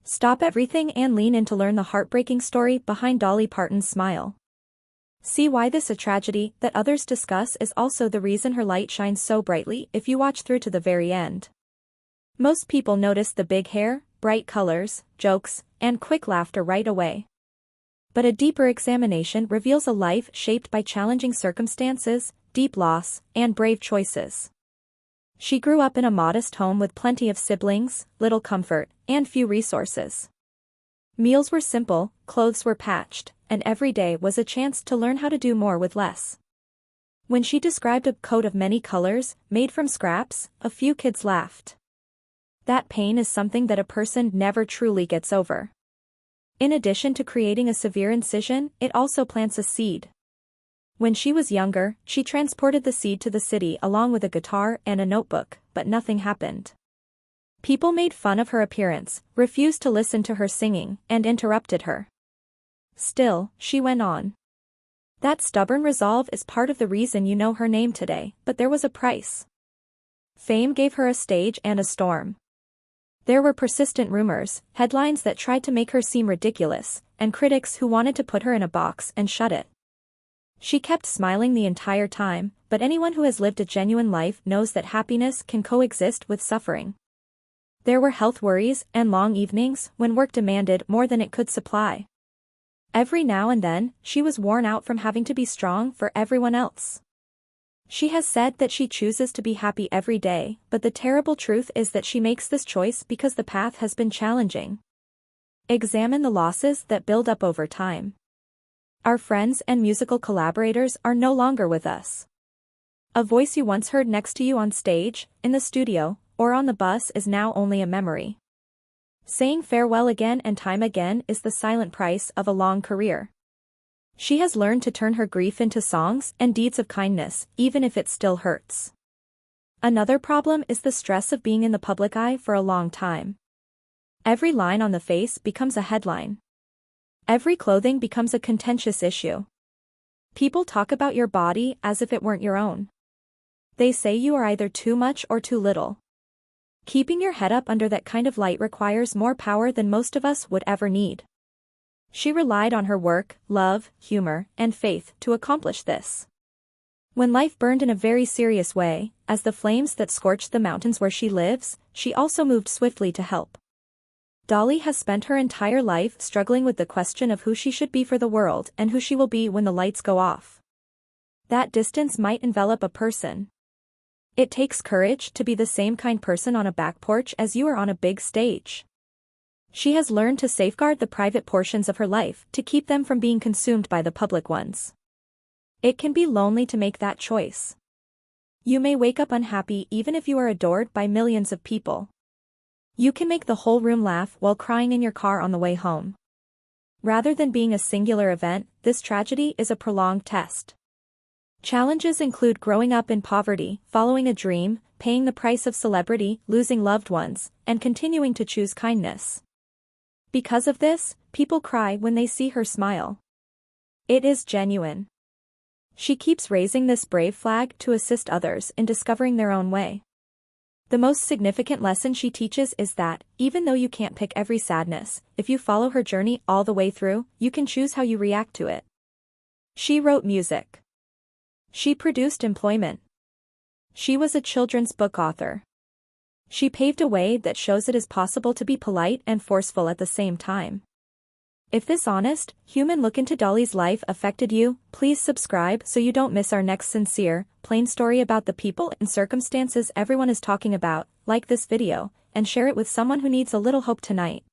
Stop everything and lean in to learn the heartbreaking story behind Dolly Parton's smile. See why this a tragedy that others discuss is also the reason her light shines so brightly if you watch through to the very end. Most people notice the big hair, bright colors, jokes, and quick laughter right away. But a deeper examination reveals a life shaped by challenging circumstances, deep loss, and brave choices. She grew up in a modest home with plenty of siblings, little comfort, and few resources. Meals were simple, clothes were patched, and every day was a chance to learn how to do more with less. When she described a coat of many colors, made from scraps, a few kids laughed. That pain is something that a person never truly gets over. In addition to creating a severe incision, it also plants a seed. When she was younger, she transported the seed to the city along with a guitar and a notebook, but nothing happened. People made fun of her appearance, refused to listen to her singing, and interrupted her. Still, she went on. That stubborn resolve is part of the reason you know her name today, but there was a price. Fame gave her a stage and a storm. There were persistent rumors, headlines that tried to make her seem ridiculous, and critics who wanted to put her in a box and shut it. She kept smiling the entire time, but anyone who has lived a genuine life knows that happiness can coexist with suffering. There were health worries and long evenings when work demanded more than it could supply. Every now and then, she was worn out from having to be strong for everyone else. She has said that she chooses to be happy every day, but the terrible truth is that she makes this choice because the path has been challenging. Examine the losses that build up over time. Our friends and musical collaborators are no longer with us. A voice you once heard next to you on stage, in the studio, or on the bus is now only a memory. Saying farewell again and time again is the silent price of a long career. She has learned to turn her grief into songs and deeds of kindness, even if it still hurts. Another problem is the stress of being in the public eye for a long time. Every line on the face becomes a headline. Every clothing becomes a contentious issue. People talk about your body as if it weren't your own. They say you are either too much or too little. Keeping your head up under that kind of light requires more power than most of us would ever need. She relied on her work, love, humor, and faith to accomplish this. When life burned in a very serious way, as the flames that scorched the mountains where she lives, she also moved swiftly to help. Dolly has spent her entire life struggling with the question of who she should be for the world and who she will be when the lights go off. That distance might envelop a person. It takes courage to be the same kind person on a back porch as you are on a big stage. She has learned to safeguard the private portions of her life to keep them from being consumed by the public ones. It can be lonely to make that choice. You may wake up unhappy even if you are adored by millions of people. You can make the whole room laugh while crying in your car on the way home. Rather than being a singular event, this tragedy is a prolonged test. Challenges include growing up in poverty, following a dream, paying the price of celebrity, losing loved ones, and continuing to choose kindness. Because of this, people cry when they see her smile. It is genuine. She keeps raising this brave flag to assist others in discovering their own way. The most significant lesson she teaches is that, even though you can't pick every sadness, if you follow her journey all the way through, you can choose how you react to it. She wrote music. She produced employment. She was a children's book author. She paved a way that shows it is possible to be polite and forceful at the same time. If this honest, human look into Dolly's life affected you, please subscribe so you don't miss our next sincere, plain story about the people and circumstances everyone is talking about. Like this video, and share it with someone who needs a little hope tonight.